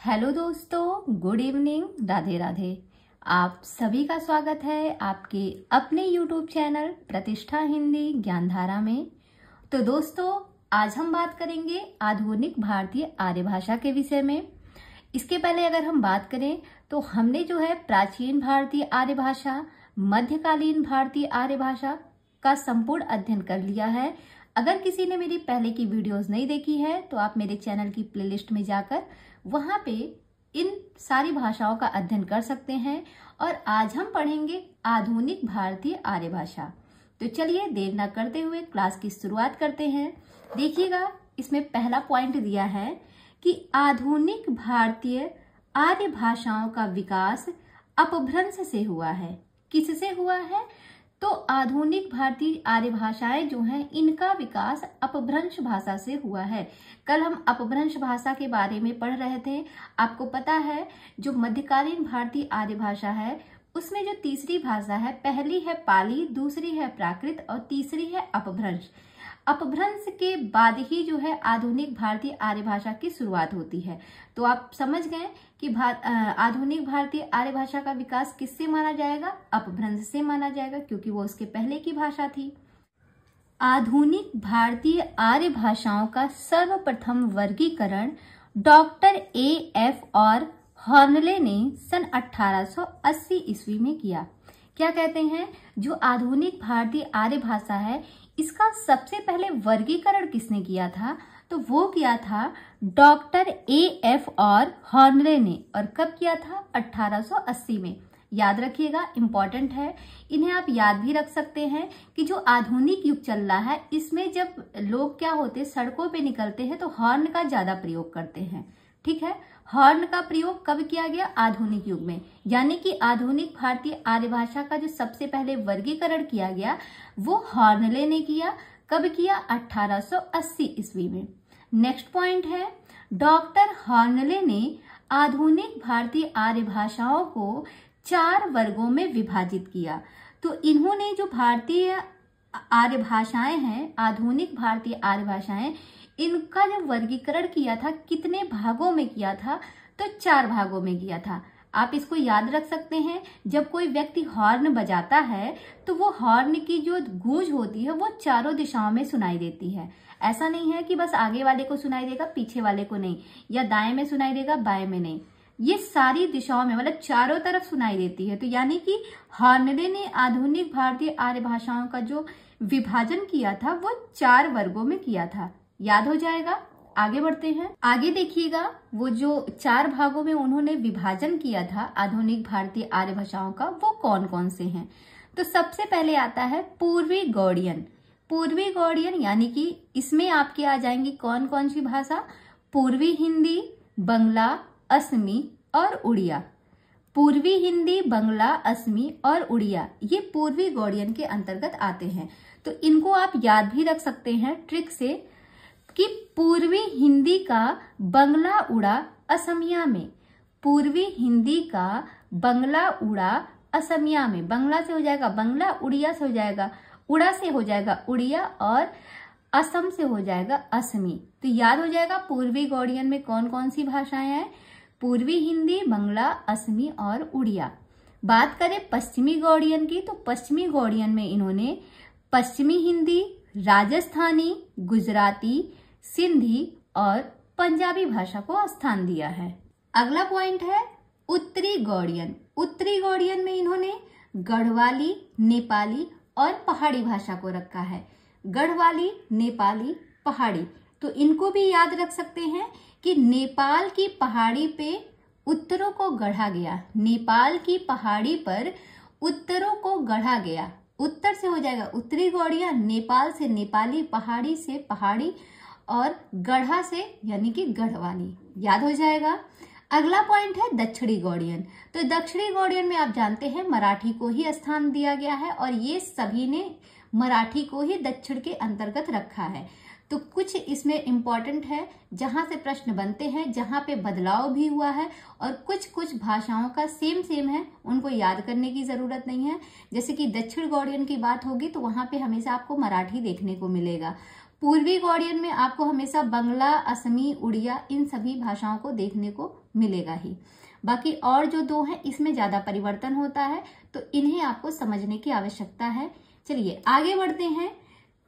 Hello दोस्तों, good evening, Radhe Radhe. आप सभी का स्वागत है आपके अपने यूट्यूब चैनल प्रतिष्ठा हिंदी ज्ञानधारा में। तो दोस्तों, आज हम बात करेंगे आधुनिक भारतीय आर्य भाषा के विषय में। इसके पहले अगर हम बात करें तो हमने जो है प्राचीन भारतीय आर्य भाषा, मध्यकालीन भारतीय आर्य भाषा का संपूर्ण अध्ययन कर लिया है। अगर किसी ने मेरी पहले की वीडियोस नहीं देखी है तो आप मेरे चैनल की प्लेलिस्ट में जाकर वहां पे इन सारी भाषाओं का अध्ययन कर सकते हैं। और आज हम पढ़ेंगे आधुनिक भारतीय आर्य भाषा। तो चलिए देर न करते हुए क्लास की शुरुआत करते हैं। देखिएगा, इसमें पहला पॉइंट दिया है कि आधुनिक भारतीय आर्य भाषाओं का विकास अपभ्रंश से हुआ है। किससे हुआ है? तो आधुनिक भारतीय आर्य भाषाएं जो हैं इनका विकास अपभ्रंश भाषा से हुआ है। कल हम अपभ्रंश भाषा के बारे में पढ़ रहे थे। आपको पता है जो मध्यकालीन भारतीय आर्य भाषा है उसमें जो तीसरी भाषा है, पहली है पाली, दूसरी है प्राकृत और तीसरी है अपभ्रंश। अपभ्रंश के बाद ही जो है आधुनिक भारतीय आर्य भाषा की शुरुआत होती है। तो आप समझ गए कि आधुनिक भारतीय आर्य भाषा का विकास किससे माना जाएगा? अपभ्रंश से माना जाएगा, क्योंकि वो उसके पहले की भाषा थी। आधुनिक भारतीय आर्य भाषाओं का सर्वप्रथम वर्गीकरण डॉक्टर A.F. और हॉर्नले ने सन 1880 ईस्वी में किया। क्या कहते हैं? जो आधुनिक भारतीय आर्य भाषा है इसका सबसे पहले वर्गीकरण किसने किया था? तो वो किया था डॉक्टर A.F. और हॉर्नले ने। और कब किया था? 1880 में। याद रखिएगा, इंपॉर्टेंट है। इन्हें आप याद भी रख सकते हैं कि जो आधुनिक युग चल रहा है इसमें जब लोग क्या होते सड़कों पे निकलते हैं तो हॉर्न का ज्यादा प्रयोग करते हैं। ठीक है, हॉर्न का प्रयोग कब किया गया? आधुनिक युग में। यानी कि आधुनिक भारतीय आर्य भाषा का जो सबसे पहले वर्गीकरण किया गया वो हॉर्नले ने किया। कब किया? 1880 ईस्वी में। नेक्स्ट पॉइंट है, डॉक्टर हॉर्नले ने आधुनिक भारतीय आर्य भाषाओं को 4 वर्गों में विभाजित किया। तो इन्होंने जो भारतीय आर्य भाषाएं हैं, आधुनिक भारतीय आर्य भाषाएं, इनका जो वर्गीकरण किया था कितने भागों में किया था? तो 4 भागों में किया था। आप इसको याद रख सकते हैं। जब कोई व्यक्ति हॉर्न बजाता है तो वो हॉर्न की जो गूंज होती है वो चारों दिशाओं में सुनाई देती है। ऐसा नहीं है कि बस आगे वाले को सुनाई देगा पीछे वाले को नहीं, या दाएं में सुनाई देगा बाएं में नहीं। ये सारी दिशाओं में मतलब चारों तरफ सुनाई देती है। तो यानी कि हॉर्नले ने आधुनिक भारतीय आर्य भाषाओं का जो विभाजन किया था वो 4 वर्गों में किया था। याद हो जाएगा। आगे बढ़ते हैं। आगे देखिएगा, वो जो 4 भागों में उन्होंने विभाजन किया था आधुनिक भारतीय आर्य भाषाओं का, वो कौन कौन से हैं? तो सबसे पहले आता है पूर्वी गौड़ियन। पूर्वी गौड़ियन यानी कि इसमें आपके आ जाएंगी कौन कौन सी भाषा? पूर्वी हिंदी, बंगला, असमी और उड़िया। पूर्वी हिंदी, बंगला, असमी और उड़िया ये पूर्वी गौड़ियन के अंतर्गत आते हैं। तो इनको आप याद भी रख सकते हैं ट्रिक से कि पूर्वी हिंदी का बंगला उड़ा असमिया में। पूर्वी हिंदी का बंगला उड़ा असमिया में। बंगला से हो जाएगा बंगला, उड़िया से हो जाएगा उड़ा, से हो जाएगा उड़िया और असम से हो जाएगा असमी। तो याद हो जाएगा पूर्वी गौड़ियन में कौन कौन सी भाषाएं हैं? पूर्वी हिंदी, बंगला, असमी और उड़िया। बात करें पश्चिमी गौड़ियन की, तो पश्चिमी गौड़ियन में इन्होंने पश्चिमी हिंदी, राजस्थानी, गुजराती, सिंधी और पंजाबी भाषा को स्थान दिया है। अगला पॉइंट है उत्तरी गौड़ियन। उत्तरी गौड़ियन में इन्होंने गढ़वाली, नेपाली और पहाड़ी भाषा को रखा है। गढ़वाली, नेपाली, पहाड़ी। तो इनको भी याद रख सकते हैं कि नेपाल की पहाड़ी पे उत्तरों को गढ़ा गया। नेपाल की पहाड़ी पर उत्तरों को गढ़ा गया। उत्तर से हो जाएगा उत्तरी गौड़िया, नेपाल से नेपाली, पहाड़ी से पहाड़ी और गढ़ा से यानी कि गढ़वाली। याद हो जाएगा। अगला पॉइंट है दक्षिणी गौड़ियन। तो दक्षिणी गौड़ियन में आप जानते हैं मराठी को ही स्थान दिया गया है और ये सभी ने मराठी को ही दक्षिण के अंतर्गत रखा है। तो कुछ इसमें इंपॉर्टेंट है जहां से प्रश्न बनते हैं, जहां पे बदलाव भी हुआ है और कुछ भाषाओं का सेम है, उनको याद करने की जरूरत नहीं है। जैसे कि दक्षिण गौड़ियन की बात होगी तो वहां पे हमेशा आपको मराठी देखने को मिलेगा। पूर्वी गौड़ियन में आपको हमेशा बंगला, असमी, उड़िया इन सभी भाषाओं को देखने को मिलेगा ही। बाकी और जो 2 हैं इसमें ज्यादा परिवर्तन होता है, तो इन्हें आपको समझने की आवश्यकता है। चलिए आगे बढ़ते हैं।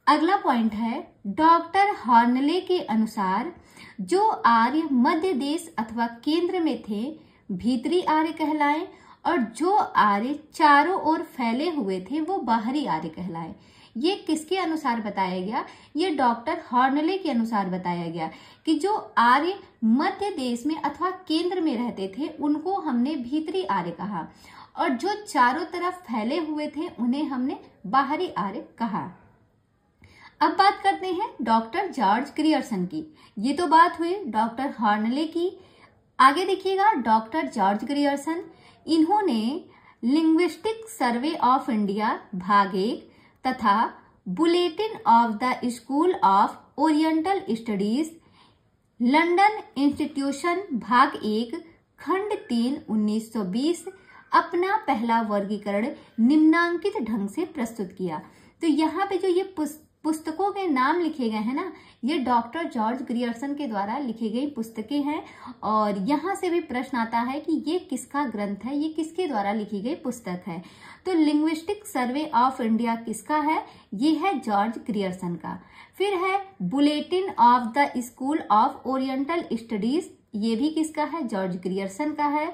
अगला पॉइंट है, डॉक्टर हॉर्नले के अनुसार जो आर्य मध्य देश अथवा केंद्र में थे भीतरी आर्य कहलाए, और जो आर्य चारों ओर फैले हुए थे वो बाहरी आर्य कहलाए। ये किसके अनुसार बताया गया? ये डॉक्टर हॉर्नले के अनुसार बताया गया कि जो आर्य मध्य देश में अथवा केंद्र में रहते थे उनको हमने भीतरी आर्य कहा, और जो चारों तरफ फैले हुए थे उन्हें हमने बाहरी आर्य कहा। अब बात करते हैं डॉक्टर जॉर्ज ग्रियर्सन की। ये तो बात हुई डॉक्टर हॉर्नले की। आगे देखिएगा, डॉक्टर जॉर्ज ग्रियर्सन, इन्होंने लिंग्विस्टिक सर्वे ऑफ इंडिया भाग 1 तथा bulletin of the school of oriental studies London institution भाग 1 खंड 3 1920 अपना पहला वर्गीकरण निम्नांकित ढंग से प्रस्तुत किया। तो यहाँ पे जो ये पुस्तकों के नाम लिखे गए हैं ना, ये डॉक्टर जॉर्ज ग्रियर्सन के द्वारा लिखी गई पुस्तकें हैं, और यहाँ से भी प्रश्न आता है कि ये किसका ग्रंथ है, ये किसके द्वारा लिखी गई पुस्तक है। तो लिंग्विस्टिक सर्वे ऑफ इंडिया किसका है? ये है जॉर्ज ग्रियर्सन का। फिर है bulletin of the school of oriental studies, ये भी किसका है? जॉर्ज ग्रियर्सन का है।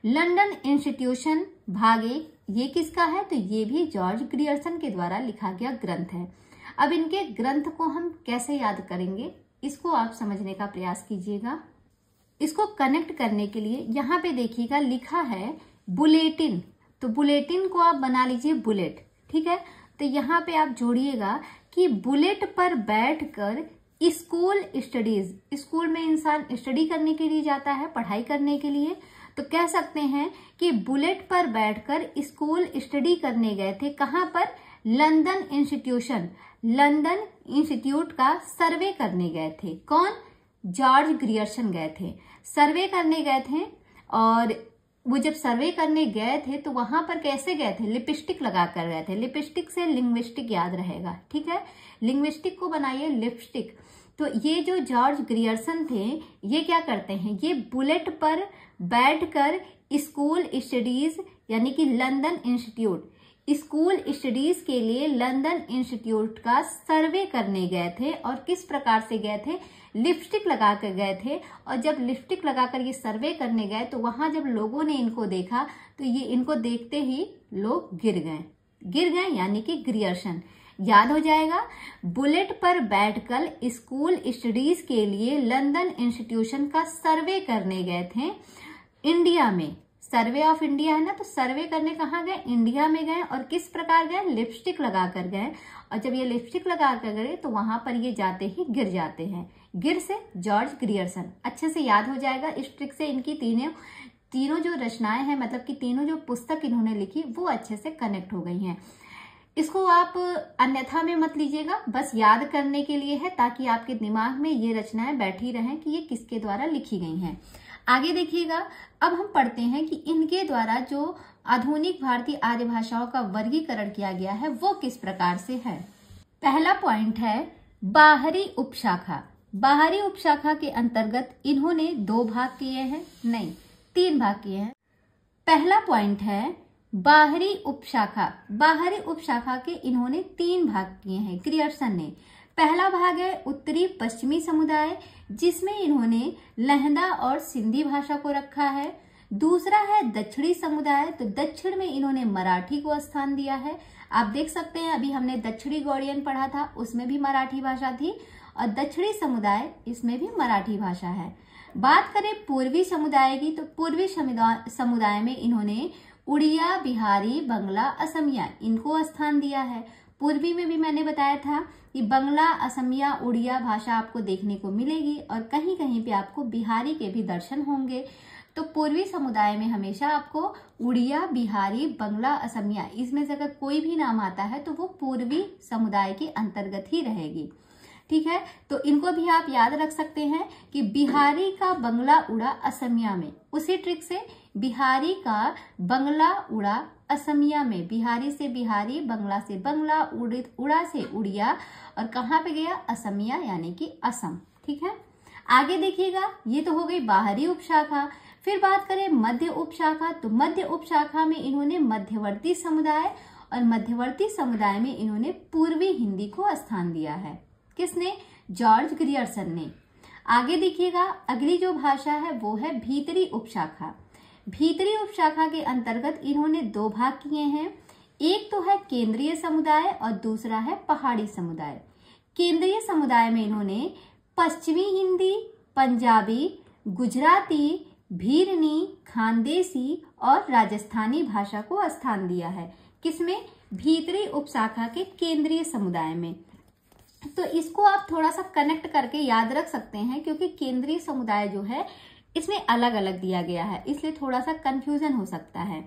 लंदन इंस्टीट्यूशन भाग 1, ये किसका है? तो ये भी जॉर्ज ग्रियर्सन के द्वारा लिखा गया ग्रंथ है। अब इनके ग्रंथ को हम कैसे याद करेंगे, इसको आप समझने का प्रयास कीजिएगा। इसको कनेक्ट करने के लिए यहाँ पे देखिएगा लिखा है बुलेटिन, तो बुलेटिन को आप बना लीजिए बुलेट, ठीक है। तो यहाँ पे आप जोड़िएगा कि बुलेट पर बैठकर स्कूल स्टडीज, स्कूल में इंसान स्टडी करने के लिए जाता है, पढ़ाई करने के लिए, तो कह सकते हैं कि बुलेट पर बैठकर स्कूल स्टडी करने गए थे। कहाँ पर? लंदन इंस्टीट्यूशन, लंदन इंस्टीट्यूट का सर्वे करने गए थे। कौन? जॉर्ज ग्रियर्सन गए थे, सर्वे करने गए थे। और वो जब सर्वे करने गए थे तो वहां पर कैसे गए थे? लिपस्टिक लगा कर गए थे। लिपस्टिक से लिंग्विस्टिक याद रहेगा, ठीक है। लिंग्विस्टिक को बनाइए लिपस्टिक। तो ये जो जॉर्ज ग्रियर्सन थे ये क्या करते हैं? ये बुलेट पर बैठकर स्कूल स्टडीज यानी कि लंदन इंस्टीट्यूट, स्कूल स्टडीज के लिए लंदन इंस्टीट्यूट का सर्वे करने गए थे। और किस प्रकार से गए थे? लिपस्टिक लगा कर गए थे। और जब लिपस्टिक लगाकर ये सर्वे करने गए तो वहां जब लोगों ने इनको देखा तो ये इनको देखते ही लोग गिर गए यानी कि ग्रियर्सन। याद हो जाएगा, बुलेट पर बैठकर स्कूल स्टडीज के लिए लंदन इंस्टीट्यूशन का सर्वे करने गए थे इंडिया में। सर्वे ऑफ इंडिया है ना, तो सर्वे करने कहाँ गए? इंडिया में गए। और किस प्रकार गए? लिपस्टिक लगा कर गए। और जब ये लिपस्टिक लगा कर गए तो वहां पर ये जाते ही गिर जाते हैं। गिर से जॉर्ज ग्रियर्सन, अच्छे से याद हो जाएगा। इस ट्रिक से इनकी तीनों जो रचनाएं हैं, मतलब कि तीनों जो पुस्तक इन्होंने लिखी वो अच्छे से कनेक्ट हो गई हैं। इसको आप अन्यथा में मत लीजिएगा, बस याद करने के लिए है ताकि आपके दिमाग में ये रचनाएं बैठी रहें कि ये किसके द्वारा लिखी गई हैं। आगे देखिएगा, अब हम पढ़ते हैं कि इनके द्वारा जो आधुनिक भारतीय आर्य भाषाओं का वर्गीकरण किया गया है वो किस प्रकार से है। पहला पॉइंट है बाहरी उपशाखा। बाहरी उपशाखा के अंतर्गत इन्होंने 2 भाग किए हैं, नहीं 3 भाग किए हैं। पहला पॉइंट है बाहरी उपशाखा। बाहरी उपशाखा के इन्होंने 3 भाग किए हैं ग्रियर्सन ने। पहला भाग है उत्तरी पश्चिमी समुदाय, जिसमें इन्होंने लहंदा और सिंधी भाषा को रखा है। दूसरा है दक्षिणी समुदाय, तो दक्षिण में इन्होंने मराठी को स्थान दिया है। आप देख सकते हैं अभी हमने दक्षिणी गौड़ियन पढ़ा था, उसमें भी मराठी भाषा थी, और दक्षिणी समुदाय इसमें भी मराठी भाषा है। बात करें पूर्वी समुदाय की, तो पूर्वी समुदाय में इन्होंने उड़िया, बिहारी, बंगला, असमिया इनको स्थान दिया है। पूर्वी में भी मैंने बताया था कि बंगला, असमिया, उड़िया भाषा आपको देखने को मिलेगी, और कहीं कहीं पे आपको बिहारी के भी दर्शन होंगे। तो पूर्वी समुदाय में हमेशा आपको उड़िया, बिहारी, बंगला, असमिया, इसमें से अगर कोई भी नाम आता है तो वो पूर्वी समुदाय के अंतर्गत ही रहेगी, ठीक है। तो इनको भी आप याद रख सकते हैं कि बिहारी का बंगला उड़ा असमिया में। उसी ट्रिक से बिहारी का बंगला उड़ा असमिया में, बिहारी से बिहारी, बंगला से बंगला, उड़ा से उड़िया, और कहाँ पे गया? असमिया यानी कि असम, ठीक है। आगे देखिएगा, ये तो हो गई बाहरी उपशाखा। फिर बात करें मध्य उपशाखा, तो मध्य उपशाखा में इन्होंने मध्यवर्ती समुदाय और मध्यवर्ती समुदाय में इन्होंने पूर्वी हिंदी को स्थान दिया है। किसने? जॉर्ज ग्रियर्सन ने। आगे देखिएगा, अगली जो भाषा है वो है भीतरी उपशाखा। भीतरी उपशाखा के अंतर्गत इन्होंने दो भाग किए हैं, एक तो है केंद्रीय समुदाय और दूसरा है पहाड़ी समुदाय। केंद्रीय समुदाय में इन्होंने पश्चिमी हिंदी, पंजाबी, गुजराती, भीरनी, खानदेसी और राजस्थानी भाषा को स्थान दिया है। किसमें? भीतरी उपशाखा के केंद्रीय समुदाय में। तो इसको आप थोड़ा सा कनेक्ट करके याद रख सकते हैं, क्योंकि केंद्रीय समुदाय जो है इसमें अलग अलग दिया गया है, इसलिए थोड़ा सा कंफ्यूजन हो सकता है।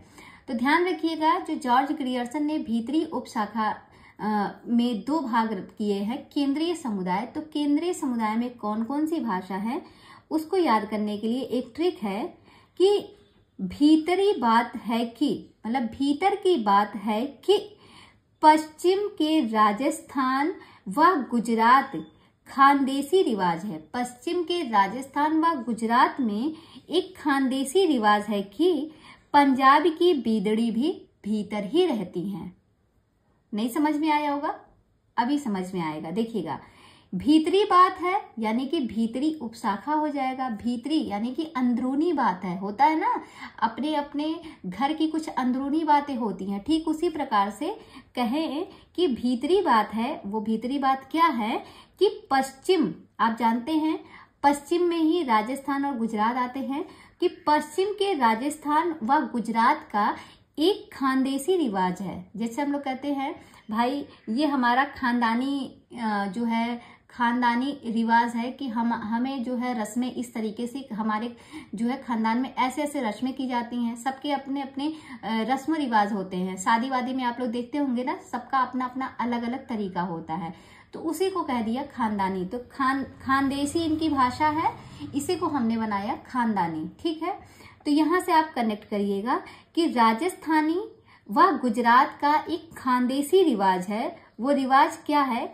तो ध्यान रखिएगा, जो जॉर्ज ग्रियर्सन ने भीतरी उपशाखा में दो भाग किए हैं, केंद्रीय समुदाय, तो केंद्रीय समुदाय में कौन कौन सी भाषा है उसको याद करने के लिए एक ट्रिक है कि भीतरी बात है कि, मतलब भीतर की बात है कि पश्चिम के राजस्थान व गुजरात खानदेसी रिवाज है। पश्चिम के राजस्थान व गुजरात में एक खानदेसी रिवाज है कि पंजाब की बीदड़ी भी भीतर ही रहती हैं। नहीं समझ में आया होगा? अभी समझ में आएगा, देखिएगा। भीतरी बात है यानी कि भीतरी उपशाखा हो जाएगा। भीतरी यानी कि अंदरूनी बात है, होता है ना, अपने अपने घर की कुछ अंदरूनी बातें होती हैं, ठीक उसी प्रकार से कहें कि भीतरी बात है। वो भीतरी बात क्या है कि पश्चिम, आप जानते हैं पश्चिम में ही राजस्थान और गुजरात आते हैं, कि पश्चिम के राजस्थान व गुजरात का एक खानदेसी रिवाज है। जैसे हम लोग कहते हैं भाई ये हमारा खानदानी जो है खानदानी रिवाज है कि हमें जो है रस्में इस तरीके से, हमारे जो है खानदान में ऐसे ऐसे रस्में की जाती हैं। सबके अपने अपने रस्म रिवाज होते हैं। शादी वादी में आप लोग देखते होंगे ना, सबका अपना अपना अलग अलग तरीका होता है, तो उसी को कह दिया खानदानी। तो खानदेसी इनकी भाषा है, इसी को हमने बनाया खानदानी, ठीक है। तो यहाँ से आप कनेक्ट करिएगा कि राजस्थानी व गुजरात का एक खानदेसी रिवाज है। वो रिवाज क्या है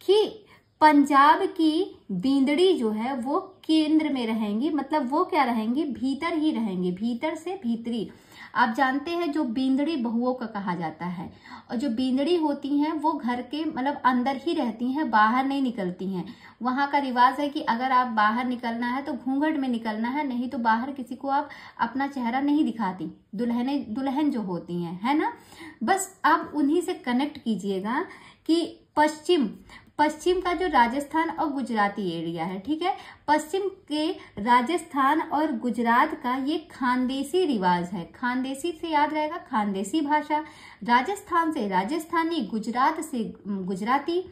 कि पंजाब की बींदड़ी जो है वो केंद्र में रहेंगी, मतलब वो क्या रहेंगी, भीतर ही रहेंगी, भीतर से भीतरी। आप जानते हैं जो बींदड़ी बहुओं का कहा जाता है, और जो बींदड़ी होती हैं वो घर के मतलब अंदर ही रहती हैं, बाहर नहीं निकलती हैं। वहां का रिवाज है कि अगर आप बाहर निकलना है तो घूंघट में निकलना है, नहीं तो बाहर किसी को आप अपना चेहरा नहीं दिखाती, दुल्हन जो होती हैं, है ना। बस आप उन्हीं से कनेक्ट कीजिएगा कि पश्चिम का जो राजस्थान और गुजराती एरिया है, ठीक है, पश्चिम के राजस्थान और गुजरात का ये खानदेसी रिवाज है। खानदेसी से याद रहेगा खानदेसी भाषा, राजस्थान से राजस्थानी, गुजरात से गुजराती।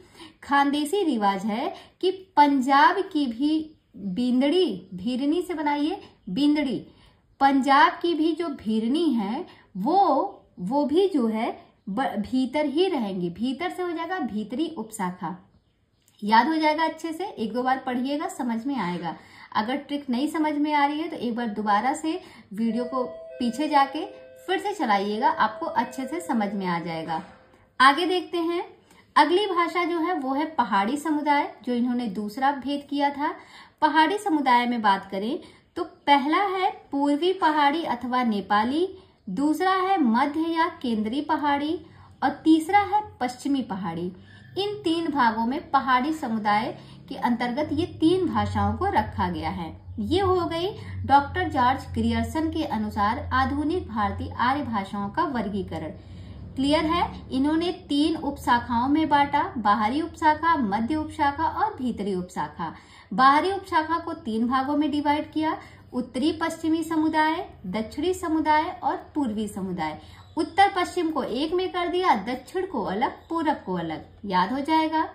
खानदेसी रिवाज है कि पंजाब की भी बींदड़ी, भीरनी से बनाइए बींदड़ी, पंजाब की भी जो भीरनी है वो भी जो है भीतर ही रहेंगी। भीतर से हो जाएगा भीतरी उपशाखा। याद हो जाएगा अच्छे से, एक दो बार पढ़िएगा, समझ में आएगा। अगर ट्रिक नहीं समझ में आ रही है तो एक बार दोबारा से वीडियो को पीछे जाके फिर से चलाइएगा, आपको अच्छे से समझ में आ जाएगा। आगे देखते हैं, अगली भाषा जो है वो है पहाड़ी समुदाय, जो इन्होंने दूसरा भेद किया था। पहाड़ी समुदाय में बात करें तो पहला है पूर्वी पहाड़ी अथवा नेपाली, दूसरा है मध्य या केंद्रीय पहाड़ी और तीसरा है पश्चिमी पहाड़ी। इन तीन भागों में पहाड़ी समुदाय के अंतर्गत ये तीन भाषाओं को रखा गया है। ये हो गई डॉक्टर जॉर्ज ग्रियर्सन के अनुसार आधुनिक भारतीय आर्य भाषाओं का वर्गीकरण। क्लियर है? इन्होंने तीन उपशाखाओं में बांटा, बाहरी उपशाखा, मध्य उपशाखा और भीतरी उपशाखा। बाहरी उपशाखा को तीन भागों में डिवाइड किया, उत्तरी पश्चिमी समुदाय, दक्षिणी समुदाय और पूर्वी समुदाय। उत्तर पश्चिम को एक में कर दिया, दक्षिण को अलग, पूरब को अलग। याद हो जाएगा।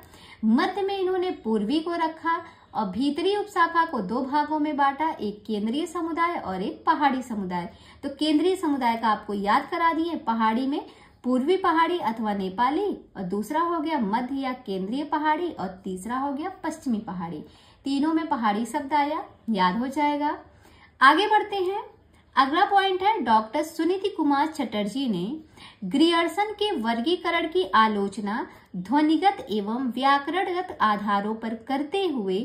मध्य में इन्होंने पूर्वी को रखा और भीतरी उपशाखा को दो भागों में बांटा, एक केंद्रीय समुदाय और एक पहाड़ी समुदाय। तो केंद्रीय समुदाय का आपको याद करा दिए, पहाड़ी में पूर्वी पहाड़ी अथवा नेपाली, और दूसरा हो गया मध्य या केंद्रीय पहाड़ी और तीसरा हो गया पश्चिमी पहाड़ी। तीनों में पहाड़ी शब्द आया, याद हो जाएगा। आगे बढ़ते हैं। अगला पॉइंट है, डॉक्टर सुनीति कुमार चटर्जी ने ग्रियर्सन के वर्गीकरण की आलोचना ध्वनिगत एवं व्याकरणगत आधारों पर करते हुए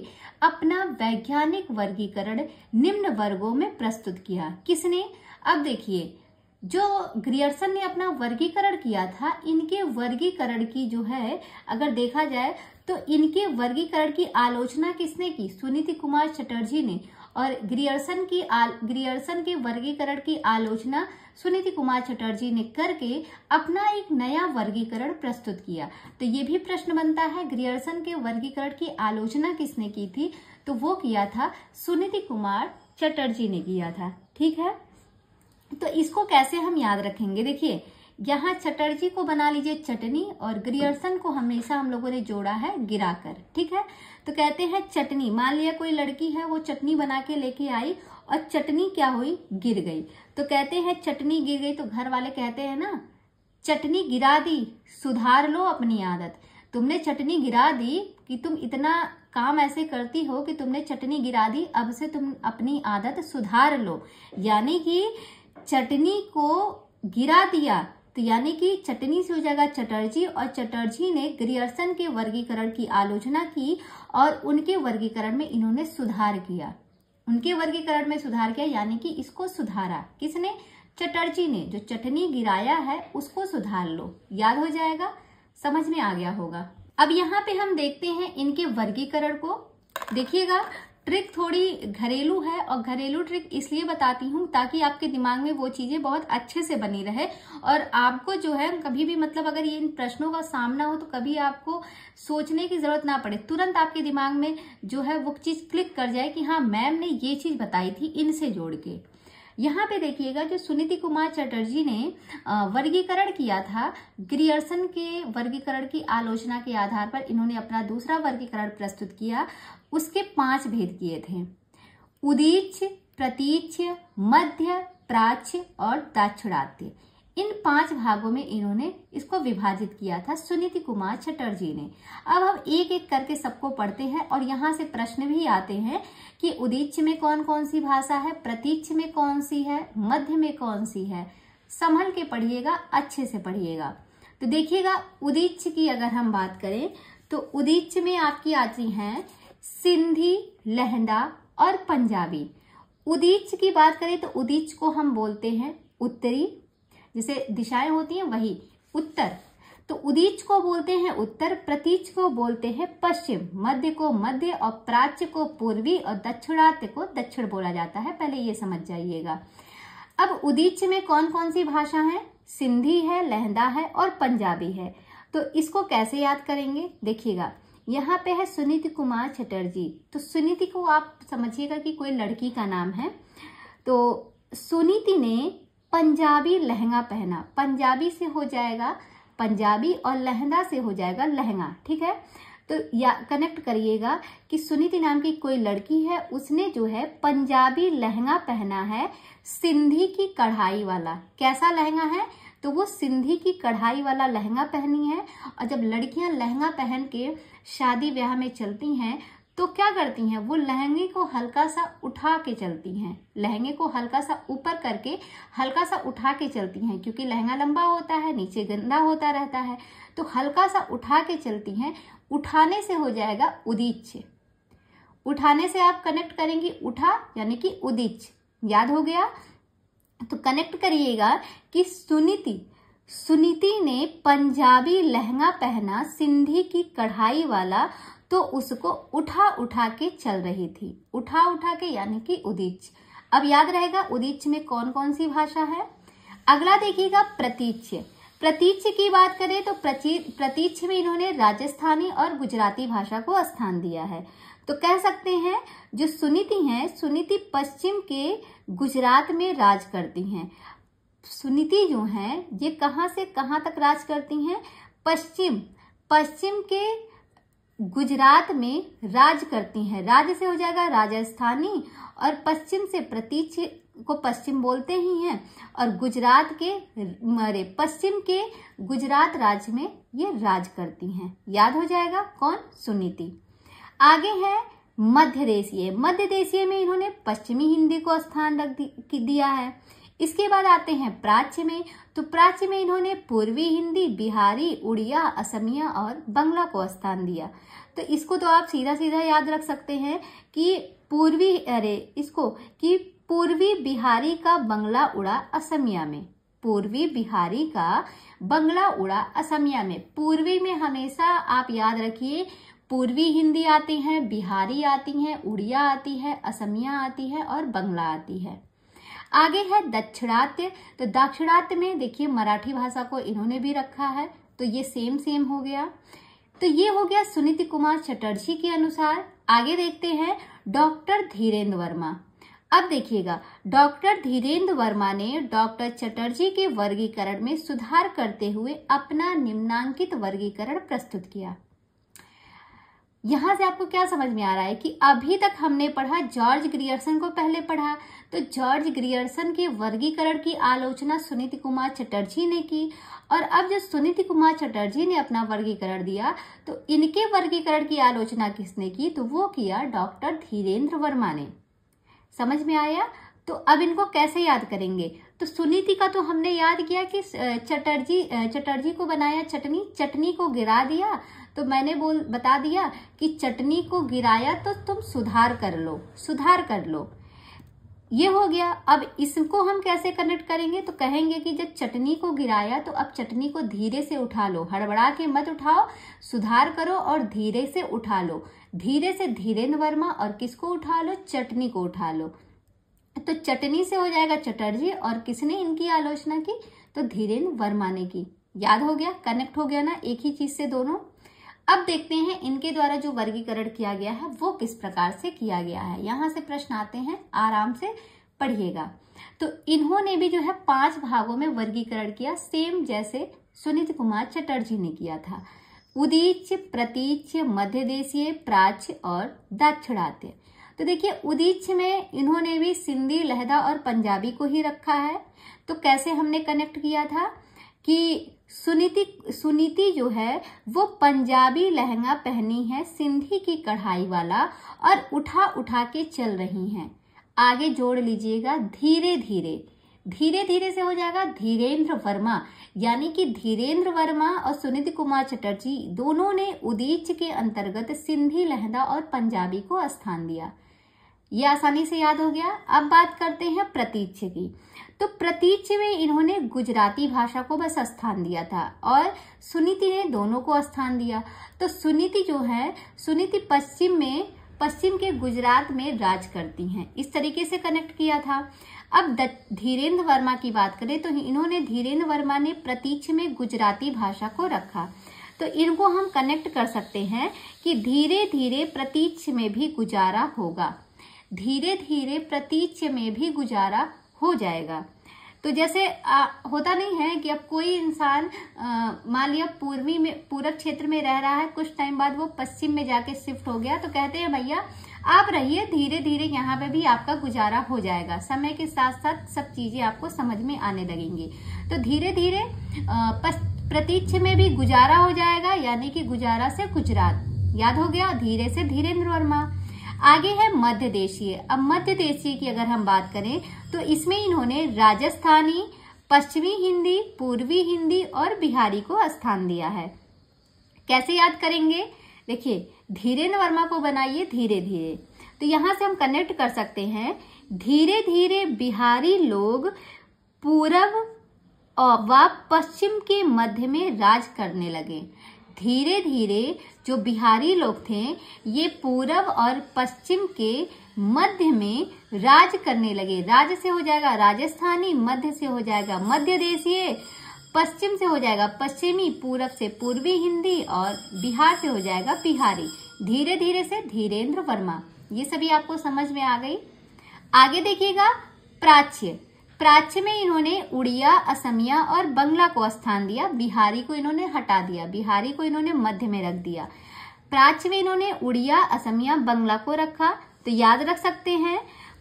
अपना वैज्ञानिक वर्गीकरण निम्न वर्गों में प्रस्तुत किया। किसने? अब देखिए, जो ग्रियर्सन ने अपना वर्गीकरण किया था, इनके वर्गीकरण की जो है अगर देखा जाए तो इनके वर्गीकरण की आलोचना किसने की? सुनीति कुमार चटर्जी ने। और ग्रियर्सन के वर्गीकरण की आलोचना सुनीति कुमार चटर्जी ने करके अपना एक नया वर्गीकरण प्रस्तुत किया। तो ये भी प्रश्न बनता है, ग्रियर्सन के वर्गीकरण की आलोचना किसने की थी? तो वो किया था सुनीति कुमार चटर्जी ने किया था। ठीक है, तो इसको कैसे हम याद रखेंगे? देखिए, यहाँ चटर्जी को बना लीजिए चटनी और ग्रियर्सन को हमेशा हम लोगों ने जोड़ा है गिराकर। ठीक है, तो कहते हैं चटनी, मान लिया कोई लड़की है, वो चटनी बना के लेके आई और चटनी क्या हुई? गिर गई। तो कहते हैं चटनी गिर गई, तो घर वाले कहते हैं ना, चटनी गिरा दी, सुधार लो अपनी आदत। तुमने चटनी गिरा दी कि तुम इतना काम ऐसे करती हो कि तुमने चटनी गिरा दी, अब से तुम अपनी आदत सुधार लो। यानी कि चटनी को गिरा दिया, तो यानी कि चटनी से हो जाएगा चटर्जी, और चटर्जी ने ग्रियर्सन के वर्गीकरण की आलोचना की और उनके वर्गीकरण में इन्होंने सुधार किया। उनके वर्गीकरण में सुधार किया, यानी कि इसको सुधारा। किसने? चटर्जी ने। जो चटनी गिराया है उसको सुधार लो। याद हो जाएगा, समझ में आ गया होगा। अब यहाँ पे हम देखते हैं इनके वर्गीकरण को। देखिएगा, ट्रिक थोड़ी घरेलू है, और घरेलू ट्रिक इसलिए बताती हूँ ताकि आपके दिमाग में वो चीजें बहुत अच्छे से बनी रहे, और आपको जो है कभी भी मतलब अगर ये इन प्रश्नों का सामना हो तो कभी आपको सोचने की जरूरत ना पड़े, तुरंत आपके दिमाग में जो है वो चीज क्लिक कर जाए कि हाँ, मैम ने ये चीज बताई थी, इनसे जोड़ के। यहाँ पे देखिएगा, जो सुनीति कुमार चटर्जी ने वर्गीकरण किया था, ग्रियर्सन के वर्गीकरण की आलोचना के आधार पर इन्होंने अपना दूसरा वर्गीकरण प्रस्तुत किया। उसके 5 भेद किए थे: उदीच्य, प्रतीच्य, मध्य, प्राच्य और दाक्षिणात्य। इन 5 भागों में इन्होंने इसको विभाजित किया था सुनीति कुमार चटर्जी ने। अब हम एक एक करके सबको पढ़ते हैं, और यहाँ से प्रश्न भी आते हैं कि उदीच्य में कौन कौन सी भाषा है, प्रतीच्य में कौन सी है, मध्य में कौन सी है। संभल के पढ़िएगा, अच्छे से पढ़िएगा। तो देखिएगा, उदीच्य की अगर हम बात करें तो उदीच्य में आपकी आती हैं सिंधी, लहंदा और पंजाबी। उदीच्य की बात करें तो उदीच्य को हम बोलते हैं उत्तरी, जैसे दिशाएं होती हैं वही उत्तर, तो उदीच्य को बोलते हैं उत्तर, प्रतीच्य को बोलते हैं पश्चिम, मध्य को मध्य और प्राच्य को पूर्वी और दक्षिणात्य को दक्षिण बोला जाता है। पहले ये समझ जाइएगा। अब उदीच्य में कौन कौन सी भाषा है? सिंधी है, लहंदा है और पंजाबी है। तो इसको कैसे याद करेंगे? देखिएगा, यहाँ पे है सुनीति कुमार चटर्जी, तो सुनीति को आप समझिएगा कि कोई लड़की का नाम है। तो सुनीति ने पंजाबी लहंगा पहना, पंजाबी से हो जाएगा पंजाबी और लहंगा से हो जाएगा लहंगा। ठीक है, तो या कनेक्ट करिएगा कि सुनीति नाम की कोई लड़की है, उसने जो है पंजाबी लहंगा पहना है, सिंधी की कढ़ाई वाला। कैसा लहंगा है? तो वो सिंधी की कढ़ाई वाला लहंगा पहनी है। और जब लड़कियां लहंगा पहन के शादी ब्याह में चलती हैं तो क्या करती हैं? वो लहंगे को हल्का सा उठा के चलती हैं, लहंगे को हल्का सा ऊपर करके हल्का सा उठा के चलती हैं, क्योंकि लहंगा लंबा होता है, नीचे गंदा होता रहता है, तो हल्का सा उठा के चलती हैं। उठाने से हो जाएगा उदीच्य। उठाने से आप कनेक्ट करेंगे उठा यानी कि उदीच्य। याद हो गया? तो कनेक्ट करिएगा कि सुनीति ने पंजाबी लहंगा पहना, सिंधी की कढ़ाई वाला, तो उसको उठा उठा के चल रही थी। उठा उठा के यानी कि उदीच्य। अब याद रहेगा उदीच्य में कौन कौन सी भाषा है। अगला देखिएगा प्रतीच्य। प्रतीच्य की बात करें तो प्रतीच्य में इन्होंने राजस्थानी और गुजराती भाषा को स्थान दिया है। तो कह सकते हैं जो सुनीति हैं, सुनीति पश्चिम के गुजरात में राज करती हैं। सुनीति जो हैं ये कहाँ से कहाँ तक राज करती हैं? पश्चिम के गुजरात में राज करती हैं। राज्य से हो जाएगा राजस्थानी, और पश्चिम से प्रतीच्य को पश्चिम बोलते ही हैं, और गुजरात के पश्चिम के गुजरात राज्य में ये राज करती हैं। याद हो जाएगा कौन? सुनीति। आगे है मध्य देशीय, मध्य देशीय में इन्होंने पश्चिमी हिंदी को स्थान रख दिया है। इसके बाद आते हैं प्राच्य में, तो प्राच्य में इन्होंने पूर्वी हिंदी, बिहारी, उड़िया, असमिया और बंगला को स्थान दिया। तो इसको तो आप सीधा सीधा याद रख सकते हैं कि पूर्वी बिहारी का बंगला उड़ा असमिया में, पूर्वी बिहारी का बंगला उड़ा असमिया में। पूर्वी में हमेशा आप याद रखिए पूर्वी हिंदी आती है, बिहारी आती है, उड़िया आती है, असमिया आती है और बंगला आती है। आगे है दक्षिणात्य, तो दक्षिणात्य में देखिए मराठी भाषा को इन्होंने भी रखा है, तो ये सेम हो गया। तो ये हो गया सुनीति कुमार चटर्जी के अनुसार। आगे देखते हैं डॉक्टर धीरेन्द्र वर्मा। अब देखिएगा डॉक्टर धीरेन्द्र वर्मा ने डॉक्टर चटर्जी के वर्गीकरण में सुधार करते हुए अपना निम्नांकित वर्गीकरण प्रस्तुत किया। यहां से आपको क्या समझ में आ रहा है कि अभी तक हमने पढ़ा जॉर्ज ग्रियर्सन को पहले पढ़ा, तो जॉर्ज ग्रियर्सन के वर्गीकरण की आलोचना सुनीति कुमार चटर्जी ने की, और अब जब सुनीति कुमार चटर्जी ने अपना वर्गीकरण दिया तो इनके वर्गीकरण की आलोचना किसने की, तो वो किया डॉक्टर धीरेन्द्र वर्मा ने। समझ में आया? तो अब इनको कैसे याद करेंगे, तो सुनीति का तो हमने याद किया कि चटर्जी को बनाया चटनी, चटनी को गिरा दिया, तो मैंने बता दिया कि चटनी को गिराया तो तुम सुधार कर लो, ये हो गया। अब इसको हम कैसे कनेक्ट करेंगे, तो कहेंगे कि जब चटनी को गिराया तो अब चटनी को धीरे से उठा लो, हड़बड़ा के मत उठाओ, सुधार करो और धीरे से उठा लो। धीरे से धीरेन्द्र वर्मा और किसको उठा लो, चटनी को उठा लो, तो चटनी से हो जाएगा चटर्जी, और किसने इनकी आलोचना की, तो धीरेन्द्र वर्मा ने की। याद हो गया, कनेक्ट हो गया ना एक ही चीज से दोनों। अब देखते हैं इनके द्वारा जो वर्गीकरण किया गया है वो किस प्रकार से किया गया है। यहां से प्रश्न आते हैं, आराम से पढ़िएगा। तो इन्होंने भी जो है 5 भागों में वर्गीकरण किया, सेम जैसे सुनीति कुमार चटर्जी ने किया था। उदीच्य, प्रतीच्य, मध्य देशीय, प्राच्य और दाक्षिणात्य। तो देखिए उदीच्य में इन्होंने भी सिंधी, लहदा और पंजाबी को ही रखा है। तो कैसे हमने कनेक्ट किया था कि सुनीति जो है वो पंजाबी लहंगा पहनी है, सिंधी की कढ़ाई वाला, और उठा के चल रही हैं। आगे जोड़ लीजिएगा धीरे धीरे से हो जाएगा धीरेन्द्र वर्मा, यानी कि धीरेन्द्र वर्मा और सुनीति कुमार चटर्जी दोनों ने उदीच्य के अंतर्गत सिंधी, लहदा और पंजाबी को स्थान दिया। ये आसानी से याद हो गया। अब बात करते हैं प्रतीच्य की। तो प्रतीच्य में इन्होंने गुजराती भाषा को बस स्थान दिया था और सुनीति ने दोनों को स्थान दिया। तो सुनीति जो है, सुनीति पश्चिम के गुजरात में राज करती हैं, इस तरीके से कनेक्ट किया था। अब धीरेन्द्र वर्मा की बात करें तो इन्होंने धीरेन्द्र वर्मा ने प्रतीच्य में गुजराती भाषा को रखा। तो इनको हम कनेक्ट कर सकते हैं कि धीरे धीरे प्रतीच्य में भी गुजारा होगा, धीरे धीरे प्रतीच्य में भी गुजारा हो जाएगा। तो जैसे होता नहीं है कि अब कोई इंसान मान लिया पूरब क्षेत्र में रह रहा है, कुछ टाइम बाद वो पश्चिम में जाके शिफ्ट हो गया, तो कहते हैं भैया आप रहिए, धीरे धीरे यहाँ पे भी आपका गुजारा हो जाएगा, समय के साथ साथ सब चीजें आपको समझ में आने लगेंगी। तो धीरे धीरे प्रतीच्य में भी गुजारा हो जाएगा, यानी कि गुजारा से गुजरात। याद हो गया, धीरे से धीरेन्द्र वर्मा। आगे है मध्य देशीय। अब मध्य देशीय की अगर हम बात करें तो इसमें इन्होंने राजस्थानी, पश्चिमी हिंदी, पूर्वी हिंदी और बिहारी को स्थान दिया है। कैसे याद करेंगे, देखिए धीरेन्द्र वर्मा को बनाइए धीरे धीरे, तो यहां से हम कनेक्ट कर सकते हैं धीरे धीरे बिहारी लोग पूरब व पश्चिम के मध्य में राज करने लगे। धीरे धीरे जो बिहारी लोग थे ये पूरब और पश्चिम के मध्य में राज करने लगे। राज्य से हो जाएगा राजस्थानी, मध्य से हो जाएगा मध्य देशीय, पश्चिम से हो जाएगा पश्चिमी, पूरब से पूर्वी हिंदी और बिहार से हो जाएगा बिहारी। धीरे धीरे से धीरेन्द्र वर्मा। ये सभी आपको समझ में आ गई। आगे देखिएगा प्राच्य। प्राच्य में इन्होंने उड़िया, असमिया और बंगला को स्थान दिया, बिहारी को इन्होंने हटा दिया, बिहारी को इन्होंने मध्य में रख दिया। प्राच्य में इन्होंने उड़िया, असमिया, बंगला को रखा। तो याद रख सकते हैं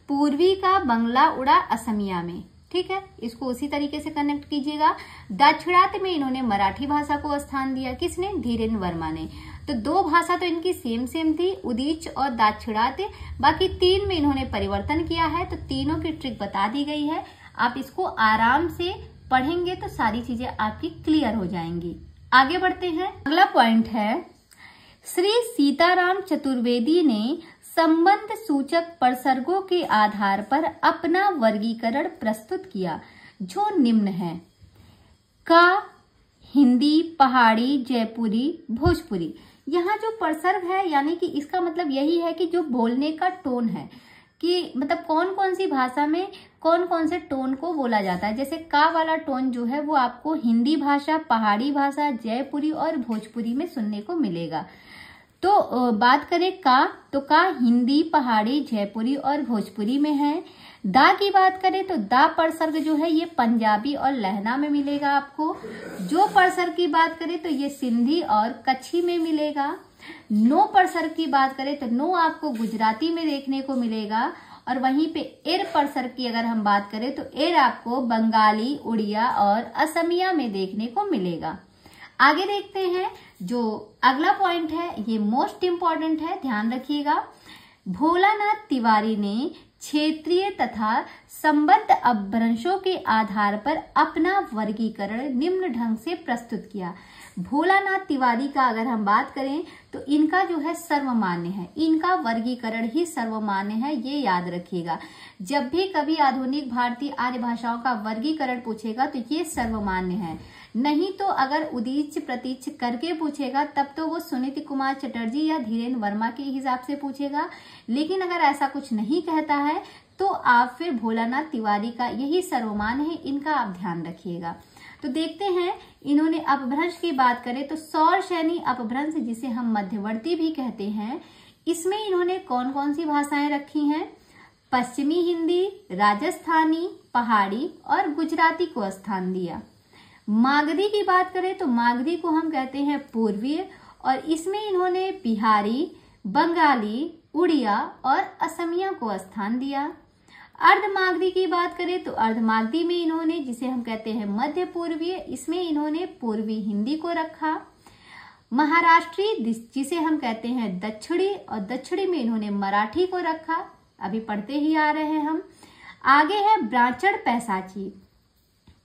पूर्वी का बंगला उड़ा असमिया में, ठीक है, इसको उसी तरीके से कनेक्ट कीजिएगा। दक्षिणात्य में इन्होंने मराठी भाषा को स्थान दिया, किसने, धीरेन्द्र वर्मा ने। तो 2 भाषा तो इनकी सेम थी, उदीच और दाक्षिणात्य। बाकी 3 में इन्होंने परिवर्तन किया है। तो तीनों की ट्रिक बता दी गई है। आप इसको आराम से पढ़ेंगे तो सारी चीजें आपकी क्लियर हो जाएंगी। आगे बढ़ते हैं। अगला पॉइंट है, श्री सीताराम चतुर्वेदी ने संबंध सूचक प्रसर्गों के आधार पर अपना वर्गीकरण प्रस्तुत किया, जो निम्न है। का, हिंदी, पहाड़ी, जयपुरी, भोजपुरी। यहाँ जो प्रसर्ग है यानी कि इसका मतलब यही है कि जो बोलने का टोन है, कि मतलब कौन कौन सी भाषा में कौन कौन से टोन को बोला जाता है। जैसे का वाला टोन जो है वो आपको हिंदी भाषा, पहाड़ी भाषा, जयपुरी और भोजपुरी में सुनने को मिलेगा। तो बात करें का, तो का हिंदी, पहाड़ी, जयपुरी और भोजपुरी में है। दा की बात करें तो दा प्रसर्ग जो है ये पंजाबी और लहना में मिलेगा आपको। जो प्रसर्ग की बात करें तो ये सिंधी और कच्छी में मिलेगा। नो प्रसर्ग की बात करें तो नो आपको गुजराती में देखने को मिलेगा। और वहीं पे एर प्रसर्ग की अगर हम बात करें तो एर आपको बंगाली, उड़िया और असमिया में देखने को मिलेगा। आगे देखते हैं। जो अगला पॉइंट है ये मोस्ट इंपॉर्टेंट है, ध्यान रखिएगा। भोलानाथ तिवारी ने क्षेत्रीय तथा संबद्ध अपभ्रंशों के आधार पर अपना वर्गीकरण निम्न ढंग से प्रस्तुत किया। भोलानाथ तिवारी का अगर हम बात करें तो इनका जो है सर्वमान्य है, इनका वर्गीकरण ही सर्वमान्य है, ये याद रखिएगा। जब भी कभी आधुनिक भारतीय आर्य भाषाओं का वर्गीकरण पूछेगा तो ये सर्वमान्य है। नहीं तो अगर उदीच प्रतीच करके पूछेगा तब तो वो सुनीति कुमार चटर्जी या धीरेन्द्र वर्मा के हिसाब से पूछेगा। लेकिन अगर ऐसा कुछ नहीं कहता है तो आप फिर भोलानाथ तिवारी का यही सर्वमान्य है, इनका आप ध्यान रखिएगा। तो देखते हैं, इन्होंने अपभ्रंश की बात करें तो सौर शैनी अपभ्रंश, जिसे हम मध्यवर्ती भी कहते हैं, इसमें इन्होंने कौन कौन सी भाषाएं रखी हैं? पश्चिमी हिंदी, राजस्थानी, पहाड़ी और गुजराती को स्थान दिया। मागधी की बात करें तो मागधी को हम कहते हैं पूर्वीय, और इसमें इन्होंने बिहारी, बंगाली, उड़िया और असमिया को स्थान दिया। अर्धमागधी की बात करें तो अर्धमागधी में इन्होंने, जिसे हम कहते हैं मध्य पूर्वीय, इसमें इन्होंने पूर्वी हिंदी को रखा। महाराष्ट्री, जिसे हम कहते हैं दक्षिणी, और दक्षिणी में इन्होंने मराठी को रखा। अभी पढ़ते ही आ रहे हैं हम। आगे है ब्रांचड़ पैसाची,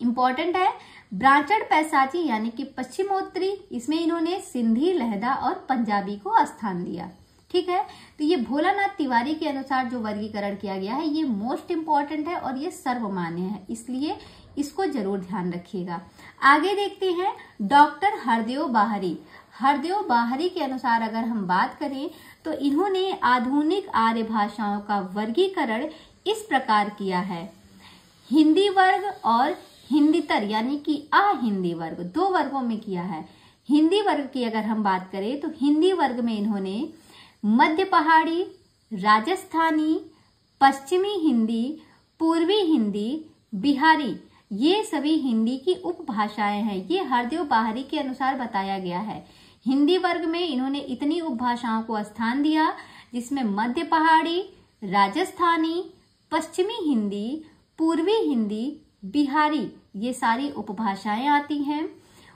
इंपॉर्टेंट है। ब्रांचड़ पैसाची यानी कि पश्चिमोत्तरी, इसमें इन्होंने सिंधी, लहदा और पंजाबी को स्थान दिया। ठीक है, तो ये भोलानाथ तिवारी के अनुसार जो वर्गीकरण किया गया है ये मोस्ट इंपॉर्टेंट है और ये सर्वमान्य है, इसलिए इसको जरूर ध्यान रखिएगा। आगे देखते हैं डॉक्टर हरदेव बाहरी। हरदेव बाहरी के अनुसार अगर हम बात करें तो इन्होंने आधुनिक आर्य भाषाओं का वर्गीकरण इस प्रकार किया है। हिंदी वर्ग और हिंदीतर यानी कि अहिंदी वर्ग, 2 वर्गों में किया है। हिंदी वर्ग की अगर हम बात करें तो हिंदी वर्ग में इन्होंने मध्य पहाड़ी, राजस्थानी, पश्चिमी हिंदी, पूर्वी हिंदी, बिहारी, ये सभी हिंदी की उपभाषाएं हैं। ये हरदेव बाहरी के अनुसार बताया गया है। हिंदी वर्ग में इन्होंने इतनी उपभाषाओं को स्थान दिया जिसमें मध्य पहाड़ी, राजस्थानी, पश्चिमी हिंदी, पूर्वी हिंदी, बिहारी, ये सारी उपभाषाएं आती हैं।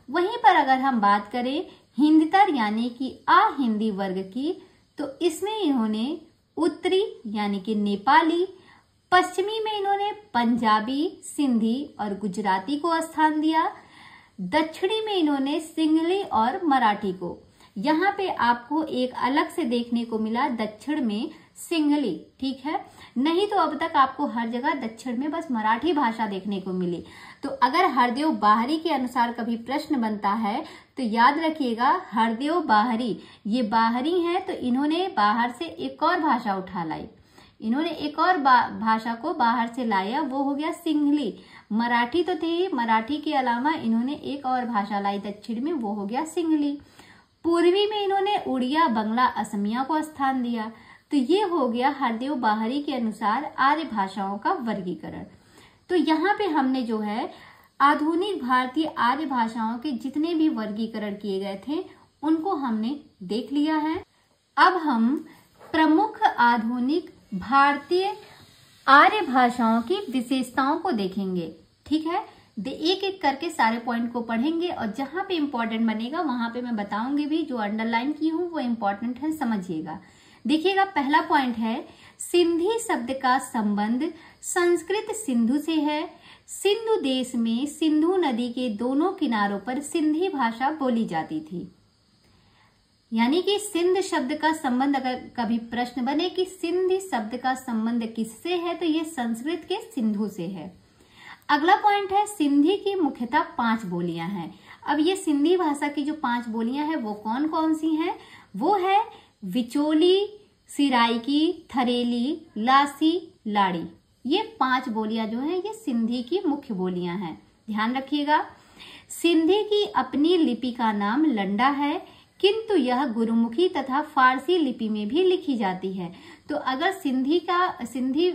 वहीं पर अगर हम बात करें हिंदीतर यानी कि अहिंदी वर्ग की, तो इसमें इन्होंने उत्तरी यानी कि नेपाली, पश्चिमी में इन्होंने पंजाबी, सिंधी और गुजराती को स्थान दिया। दक्षिणी में इन्होंने सिंहली और मराठी को। यहाँ पे आपको एक अलग से देखने को मिला दक्षिण में सिंहली, ठीक है, नहीं तो अब तक आपको हर जगह दक्षिण में बस मराठी भाषा देखने को मिली। तो अगर हरदेव बाहरी के अनुसार कभी प्रश्न बनता है तो याद रखिएगा हरदेव बाहरी, ये बाहरी हैं तो इन्होंने बाहर से एक और भाषा उठा लाई, इन्होंने एक और भाषा को बाहर से लाया, वो हो गया सिंहली। मराठी तो थी, मराठी के अलावा इन्होंने एक और भाषा लाई दक्षिण में, वो हो गया सिंहली। पूर्वी में इन्होंने उड़िया, बंगला, असमिया को स्थान दिया। तो ये हो गया हरदेव बाहरी के अनुसार आर्य भाषाओं का वर्गीकरण। तो यहाँ पे हमने जो है आधुनिक भारतीय आर्य भाषाओं के जितने भी वर्गीकरण किए गए थे उनको हमने देख लिया है। अब हम प्रमुख आधुनिक भारतीय आर्य भाषाओं की विशेषताओं को देखेंगे। ठीक है, एक एक करके सारे पॉइंट को पढ़ेंगे और जहां पे इंपॉर्टेंट बनेगा वहां पे मैं बताऊंगी भी, जो अंडरलाइन की हूं वो इंपॉर्टेंट है, समझिएगा। देखिएगा, पहला पॉइंट है सिंधी शब्द का संबंध संस्कृत सिंधु से है। सिंधु देश में सिंधु नदी के दोनों किनारों पर सिंधी भाषा बोली जाती थी। यानी कि सिंध शब्द का संबंध, अगर कभी प्रश्न बने कि सिंधी शब्द का संबंध किससे है, तो ये संस्कृत के सिंधु से है। अगला पॉइंट है सिंधी की मुख्यतः 5 बोलियां हैं। अब ये सिंधी भाषा की जो 5 बोलियां हैं वो कौन कौन सी हैं? वो है विचोली, सिराइकी, थरेली, लासी, लाड़ी। ये 5 बोलियां जो हैं ये सिंधी की मुख्य बोलियां हैं, ध्यान रखिएगा। सिंधी की अपनी लिपि का नाम लंडा है, किंतु यह गुरुमुखी तथा फारसी लिपि में भी लिखी जाती है। तो अगर सिंधी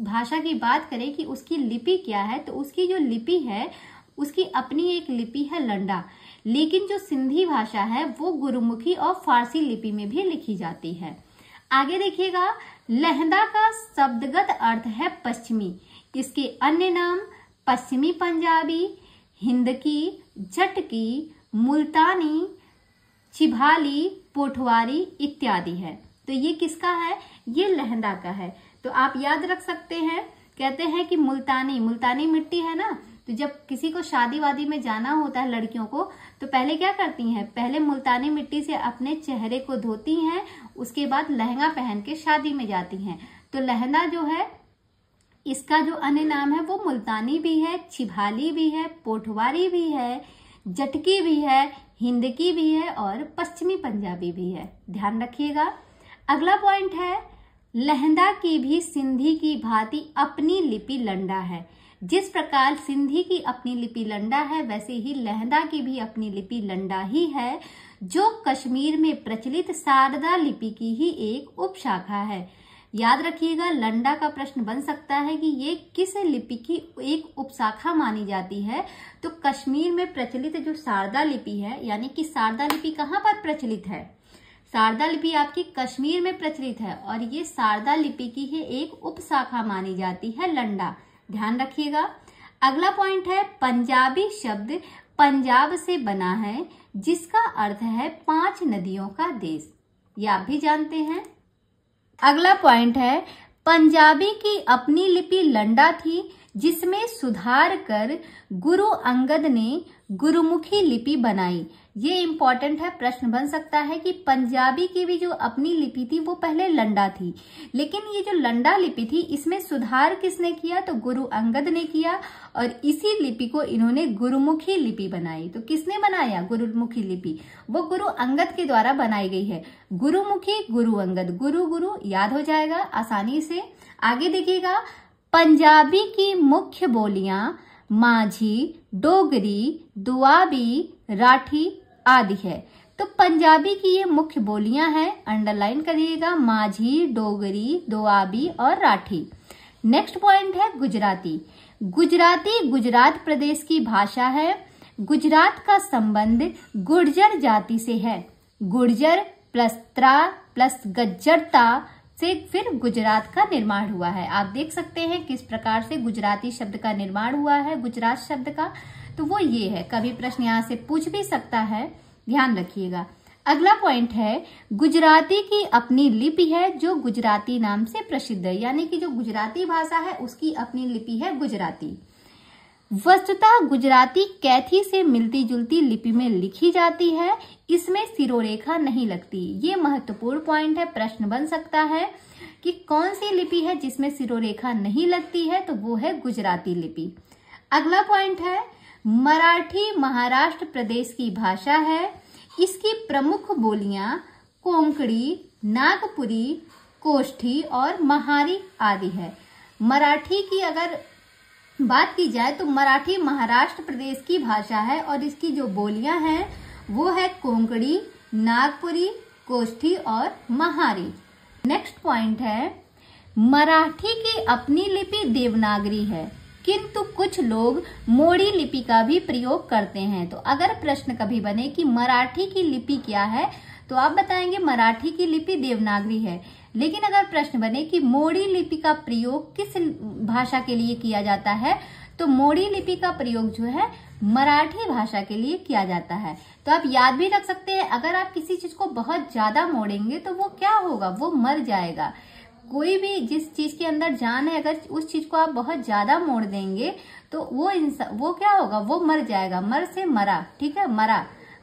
भाषा की बात करें कि उसकी लिपि क्या है, तो उसकी जो लिपि है उसकी अपनी एक लिपि है लंडा, लेकिन जो सिंधी भाषा है वो गुरुमुखी और फारसी लिपि में भी लिखी जाती है। आगे देखिएगा, लहंदा का शब्दगत अर्थ है पश्चिमी। इसके अन्य नाम पश्चिमी पंजाबी, हिंदकी, झटकी, मुल्तानी, चिभाली, पोठवारी इत्यादि है। तो ये किसका है? ये लहंदा का है। तो आप याद रख सकते हैं, कहते हैं कि मुल्तानी मिट्टी है ना, तो जब किसी को शादी वादी में जाना होता है लड़कियों को, तो पहले क्या करती हैं? पहले मुल्तानी मिट्टी से अपने चेहरे को धोती हैं, उसके बाद लहंगा पहन के शादी में जाती हैं। तो लहंगा जो है इसका जो अन्य नाम है वो मुल्तानी भी है, छिभाली भी है, पोठवारी भी है, जटकी भी है, हिंदकी भी है और पश्चिमी पंजाबी भी है, ध्यान रखिएगा। अगला पॉइंट है लहंदा की भी सिंधी की भांति अपनी लिपि लंडा है। जिस प्रकार सिंधी की अपनी लिपि लंडा है, वैसे ही लहंदा की भी अपनी लिपि लंडा ही है, जो कश्मीर में प्रचलित शारदा लिपि की ही एक उपशाखा है। याद रखिएगा, लंडा का प्रश्न बन सकता है कि ये किस लिपि की एक उपशाखा मानी जाती है। तो कश्मीर में प्रचलित जो शारदा लिपि है, यानी कि शारदा लिपि कहाँ पर प्रचलित है? शारदा लिपि आपकी कश्मीर में प्रचलित है और ये शारदा लिपि की ही एक उपशाखा मानी जाती है लंडा, ध्यान रखिएगा। अगला पॉइंट है पंजाबी शब्द पंजाब से बना है, जिसका अर्थ है 5 नदियों का देश। ये आप भी जानते हैं। अगला पॉइंट है पंजाबी की अपनी लिपि लंडा थी, जिसमें सुधार कर गुरु अंगद ने गुरुमुखी लिपि बनाई। ये इंपॉर्टेंट है, प्रश्न बन सकता है कि पंजाबी की भी जो अपनी लिपि थी वो पहले लंडा थी, लेकिन ये जो लंडा लिपि थी इसमें सुधार किसने किया? तो गुरु अंगद ने किया और इसी लिपि को इन्होंने गुरुमुखी लिपि बनाई। तो किसने बनाया गुरुमुखी लिपि? वो गुरु अंगद के द्वारा बनाई गई है। गुरुमुखी, गुरु अंगद, गुरु गुरु याद हो जाएगा आसानी से। आगे देखिएगा, पंजाबी की मुख्य बोलियां माझी, डोगरी, दुआबी, राठी आदि है। तो पंजाबी की ये मुख्य बोलियां हैं, अंडरलाइन करिएगा, माझी, डोगरी, दुआबी और राठी। नेक्स्ट पॉइंट है गुजराती। गुजराती गुजरात प्रदेश की भाषा है। गुजरात का संबंध गुर्जर जाति से है। गुर्जर प्लस त्रा प्लस गज्जरता से फिर गुजरात का निर्माण हुआ है। आप देख सकते हैं किस प्रकार से गुजराती शब्द का निर्माण हुआ है, गुजरात शब्द का। तो वो ये है, कभी प्रश्न यहाँ से पूछ भी सकता है, ध्यान रखिएगा। अगला पॉइंट है गुजराती की अपनी लिपि है, जो गुजराती नाम से प्रसिद्ध है। यानी कि जो गुजराती भाषा है उसकी अपनी लिपि है गुजराती। वस्तुतः गुजराती कैथी से मिलती जुलती लिपि में लिखी जाती है, इसमें सिरोरेखा नहीं लगती। ये महत्वपूर्ण पॉइंट है, प्रश्न बन सकता है कि कौन सी लिपि है जिसमें सिरोरेखा नहीं लगती है, तो वो है गुजराती लिपि। अगला पॉइंट है मराठी महाराष्ट्र प्रदेश की भाषा है। इसकी प्रमुख बोलियां कोंकणी, नागपुरी, कोष्ठी और महारी आदि है। मराठी की अगर बात की जाए तो मराठी महाराष्ट्र प्रदेश की भाषा है और इसकी जो बोलियां हैं वो है कोंकणी, नागपुरी, कोष्ठी और महारी। नेक्स्ट पॉइंट है मराठी की अपनी लिपि देवनागरी है, किंतु कुछ लोग मोड़ी लिपि का भी प्रयोग करते हैं। तो अगर प्रश्न कभी बने कि मराठी की लिपि क्या है, तो आप बताएंगे मराठी की लिपि देवनागरी है। लेकिन अगर प्रश्न बने कि मोड़ी लिपि का प्रयोग किस भाषा के लिए किया जाता है, तो मोड़ी लिपि का प्रयोग जो है मराठी भाषा के लिए किया जाता है। तो आप याद भी रख सकते हैं, अगर आप किसी चीज को बहुत ज्यादा मोड़ेंगे तो वो क्या होगा, वो मर जाएगा। कोई भी जिस चीज के अंदर जान है, अगर उस चीज को आप बहुत ज्यादा मोड़ देंगे तो वो क्या होगा, वो मर जाएगा। मर से मरा, ठीक है,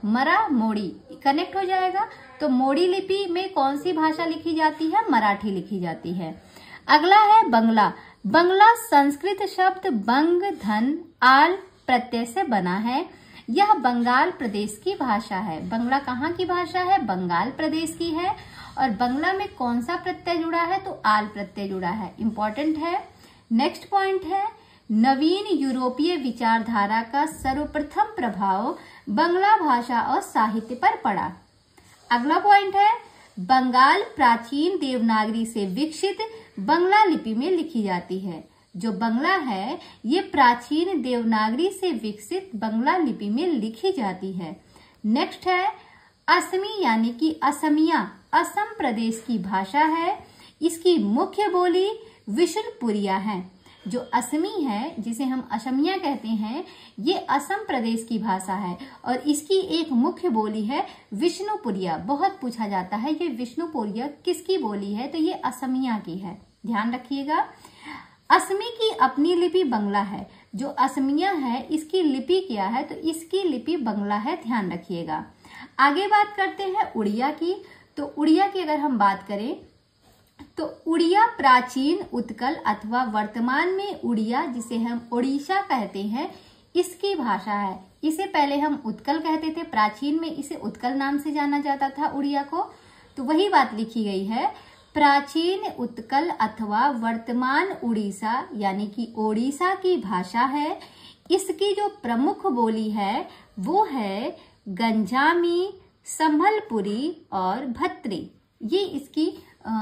मरा मोड़ी कनेक्ट हो जाएगा। तो मोड़ी लिपि में कौन सी भाषा लिखी जाती है, मराठी लिखी जाती है। अगला है बंगला। बंगला संस्कृत शब्द बंग धन आल प्रत्यय से बना है। यह बंगाल प्रदेश की भाषा है। बंगला कहाँ की भाषा है, बंगाल प्रदेश की है। और बंगला में कौन सा प्रत्यय जुड़ा है, तो आल प्रत्यय जुड़ा है, इंपॉर्टेंट है। नेक्स्ट पॉइंट है, नवीन यूरोपीय विचारधारा का सर्वप्रथम प्रभाव बंगला भाषा और साहित्य पर पड़ा। अगला पॉइंट है, बंगाल प्राचीन देवनागरी से विकसित बंगला लिपि में लिखी जाती है। जो बंगला है ये प्राचीन देवनागरी से विकसित बंगला लिपि में लिखी जाती है। नेक्स्ट है, असमी यानी कि असमिया असम प्रदेश की भाषा है। इसकी मुख्य बोली विष्णुपुरिया है। जो असमी है, जिसे हम असमिया कहते हैं, ये असम प्रदेश की भाषा है और इसकी एक मुख्य बोली है विष्णुपुरिया। बहुत पूछा जाता है ये विष्णुपुरिया किसकी बोली है, तो ये असमिया की है, ध्यान रखिएगा। असमी की अपनी लिपि बंगला है। जो असमिया है इसकी लिपि क्या है, तो इसकी लिपि बंगला है, ध्यान रखिएगा। आगे बात करते हैं उड़िया की। तो उड़िया की अगर हम बात करें तो उड़िया प्राचीन उत्कल अथवा वर्तमान में उड़िया, जिसे हम उड़ीसा कहते हैं, इसकी भाषा है। इसे पहले हम उत्कल कहते थे, प्राचीन में इसे उत्कल नाम से जाना जाता था उड़िया को। तो वही बात लिखी गई है, प्राचीन उत्कल अथवा वर्तमान उड़ीसा यानी कि ओडिशा की भाषा है। इसकी जो प्रमुख बोली है वो है गंजामी, संभलपुरी और भत्री। ये इसकी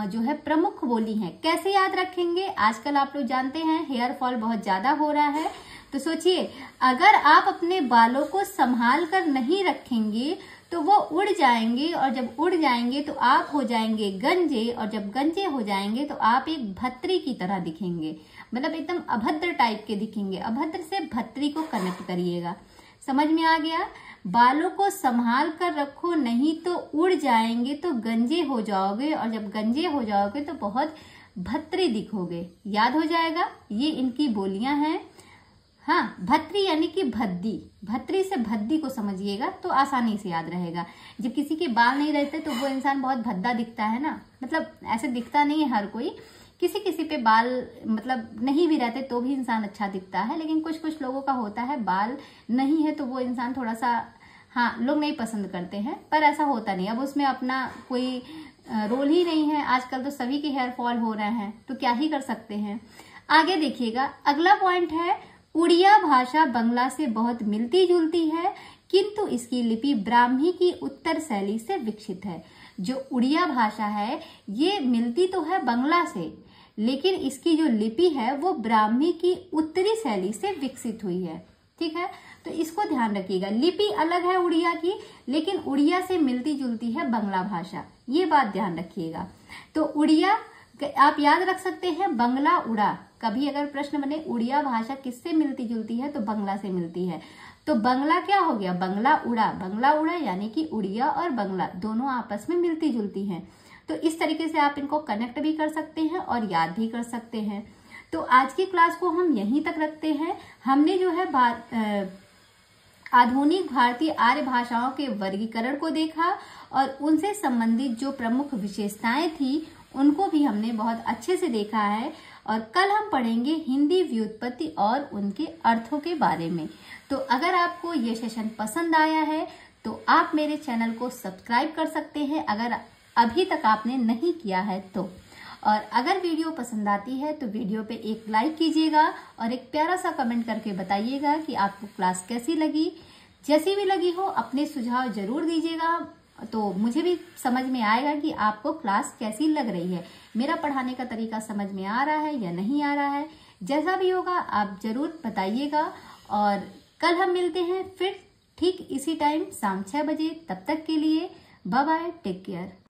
जो है प्रमुख बोली है। कैसे याद रखेंगे, आजकल आप लोग जानते हैं हेयर फॉल बहुत ज्यादा हो रहा है। तो सोचिए, अगर आप अपने बालों को संभाल कर नहीं रखेंगे तो वो उड़ जाएंगे, और जब उड़ जाएंगे तो आप हो जाएंगे गंजे, और जब गंजे हो जाएंगे तो आप एक भत्री की तरह दिखेंगे, मतलब एकदम अभद्र टाइप के दिखेंगे। अभद्र से भत्री को कनेक्ट करिएगा, समझ में आ गया। बालों को संभाल कर रखो, नहीं तो उड़ जाएंगे, तो गंजे हो जाओगे, और जब गंजे हो जाओगे तो बहुत भत्री दिखोगे। याद हो जाएगा, ये इनकी बोलियां हैं। हाँ, भत्री यानी कि भद्दी, भत्री से भद्दी को समझिएगा तो आसानी से याद रहेगा। जब किसी के बाल नहीं रहते तो वो इंसान बहुत भद्दा दिखता है ना, मतलब ऐसे दिखता नहीं है हर कोई, किसी किसी पे बाल मतलब नहीं भी रहते तो भी इंसान अच्छा दिखता है, लेकिन कुछ कुछ लोगों का होता है बाल नहीं है तो वो इंसान थोड़ा सा, हाँ, लोग नहीं पसंद करते हैं, पर ऐसा होता नहीं। अब उसमें अपना कोई रोल ही नहीं है, आजकल तो सभी के हेयर फॉल हो रहे हैं, तो क्या ही कर सकते हैं। आगे देखिएगा, अगला पॉइंट है, उड़िया भाषा बंगला से बहुत मिलती जुलती है, किंतु इसकी लिपि ब्राह्मी की उत्तर शैली से विकसित है। जो उड़िया भाषा है ये मिलती तो है बंगला से, लेकिन इसकी जो लिपि है वो ब्राह्मी की उत्तरी शैली से विकसित हुई है, ठीक है। तो इसको ध्यान रखिएगा, लिपि अलग है उड़िया की, लेकिन उड़िया से मिलती जुलती है बंगला भाषा, ये बात ध्यान रखिएगा। तो उड़िया आप याद रख सकते हैं, बंगला उड़ा। कभी अगर प्रश्न बने उड़िया भाषा किससे मिलती जुलती है, तो बंगला से मिलती है। तो बंगला क्या हो गया, बंगला उड़ा। बंगला उड़ा यानी कि उड़िया और बंगला दोनों आपस में मिलती जुलती हैं। तो इस तरीके से आप इनको कनेक्ट भी कर सकते हैं और याद भी कर सकते हैं। तो आज की क्लास को हम यहीं तक रखते हैं। हमने जो है आधुनिक भारतीय आर्य भाषाओं के वर्गीकरण को देखा और उनसे संबंधित जो प्रमुख विशेषताएं थी उनको भी हमने बहुत अच्छे से देखा है। और कल हम पढ़ेंगे हिंदी व्युत्पत्ति और उनके अर्थों के बारे में। तो अगर आपको ये सेशन पसंद आया है तो आप मेरे चैनल को सब्सक्राइब कर सकते हैं, अगर अभी तक आपने नहीं किया है तो। और अगर वीडियो पसंद आती है तो वीडियो पे एक लाइक कीजिएगा और एक प्यारा सा कमेंट करके बताइएगा कि आपको क्लास कैसी लगी। जैसी भी लगी हो अपने सुझाव जरूर दीजिएगा, तो मुझे भी समझ में आएगा कि आपको क्लास कैसी लग रही है, मेरा पढ़ाने का तरीका समझ में आ रहा है या नहीं आ रहा है। जैसा भी होगा आप जरूर बताइएगा। और कल हम मिलते हैं फिर ठीक इसी टाइम शाम 6 बजे। तब तक के लिए बाय बाय, टेक केयर।